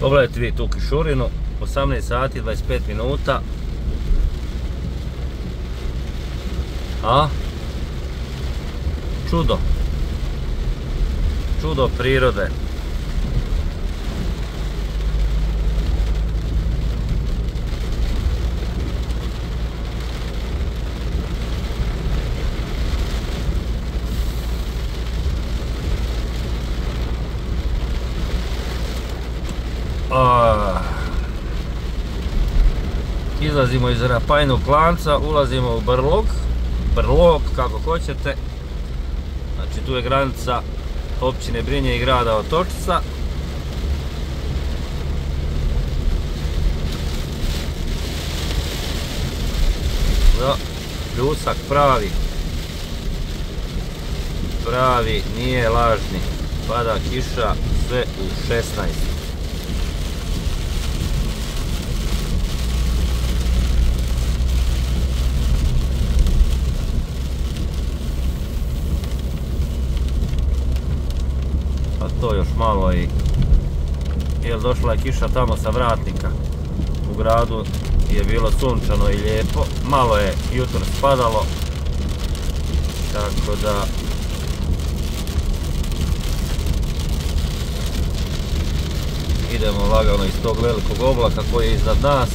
Pogledajte vi tu kišurinu, 18 sati 25 minuta. A? Čudo. Čudo prirode. Izlazimo iz Rapajnog klanca, ulazimo u Brlog, kako hoćete. Znači tu je granica općine Brinje i grada Otočca. Da, pljusak pravi, nije lažni. Pada kiša, sve u 16. To još malo i jer došla je kiša tamo sa Vratnika. U gradu je bilo sunčano i lijepo, malo je jutro spadalo, tako da idemo lagano iz tog velikog oblaka koji je iznad nas.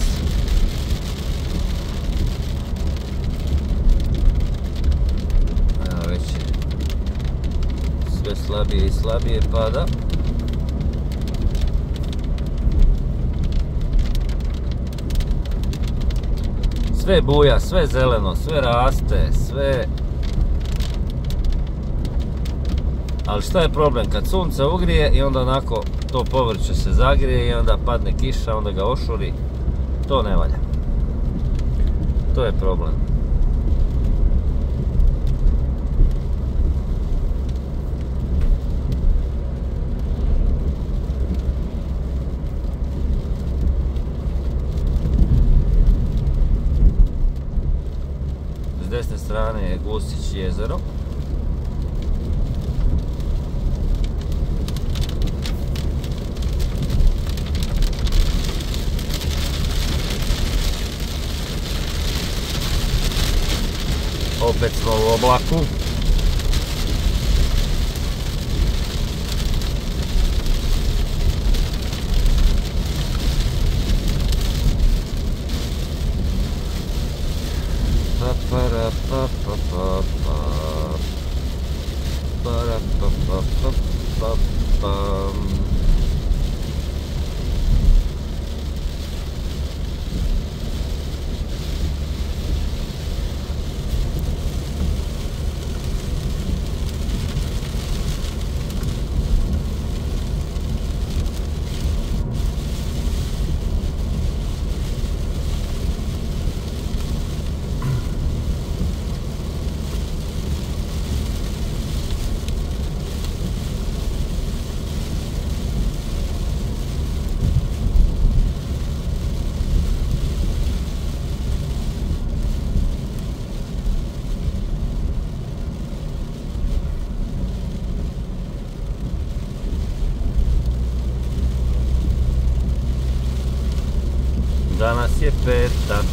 Evo već je sve slabije i slabije pada. Sve buja, sve zeleno, sve raste, sve... Ali šta je problem? Kad sunce ugrije i onda onako to povrće se zagrije i onda padne kiša, onda ga ošuri, to ne valja. To je problem. S desne strane je Gusić jezero. Opet smo u oblaku. Danas je petak.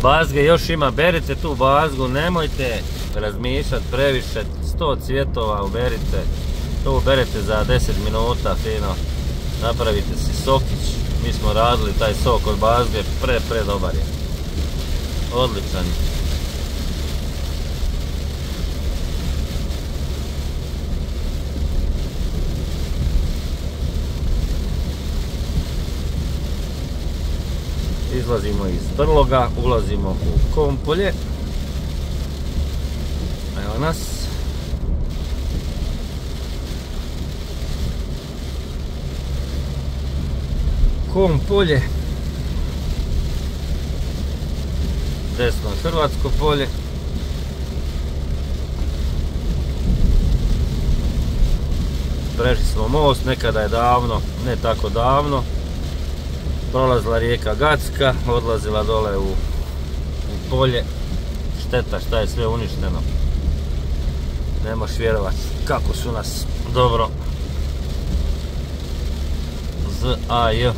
Bazge još ima, berite tu bazgu, nemojte razmišljati previše, 100 cvjetova uberite, to uberete za 10 minuta fino, napravite si sokić, mi smo radili taj sok od bazge, pre dobar je, odličan je. Izlazimo iz Brloga, ulazimo u Kompolje. Evo nas. Kompolje. Desno je Hrvatsko polje. Prešli smo most, nekada je davno, ne tako davno. Prolazila rijeka Gacka, odlazila dole u polje. Šteta šta je sve uništeno. Ne možeš vjerovat kako su nas dobro Z-A-J.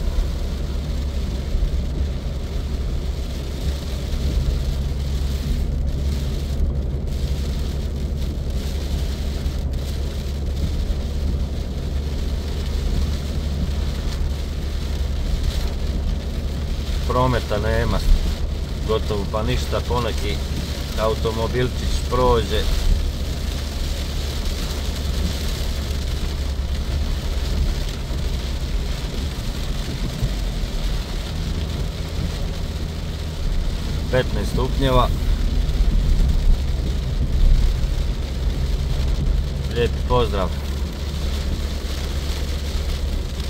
Prometa nema gotovo pa ništa, poneki automobilčić prođe. – 15 stupnjeva. Lijepi pozdrav.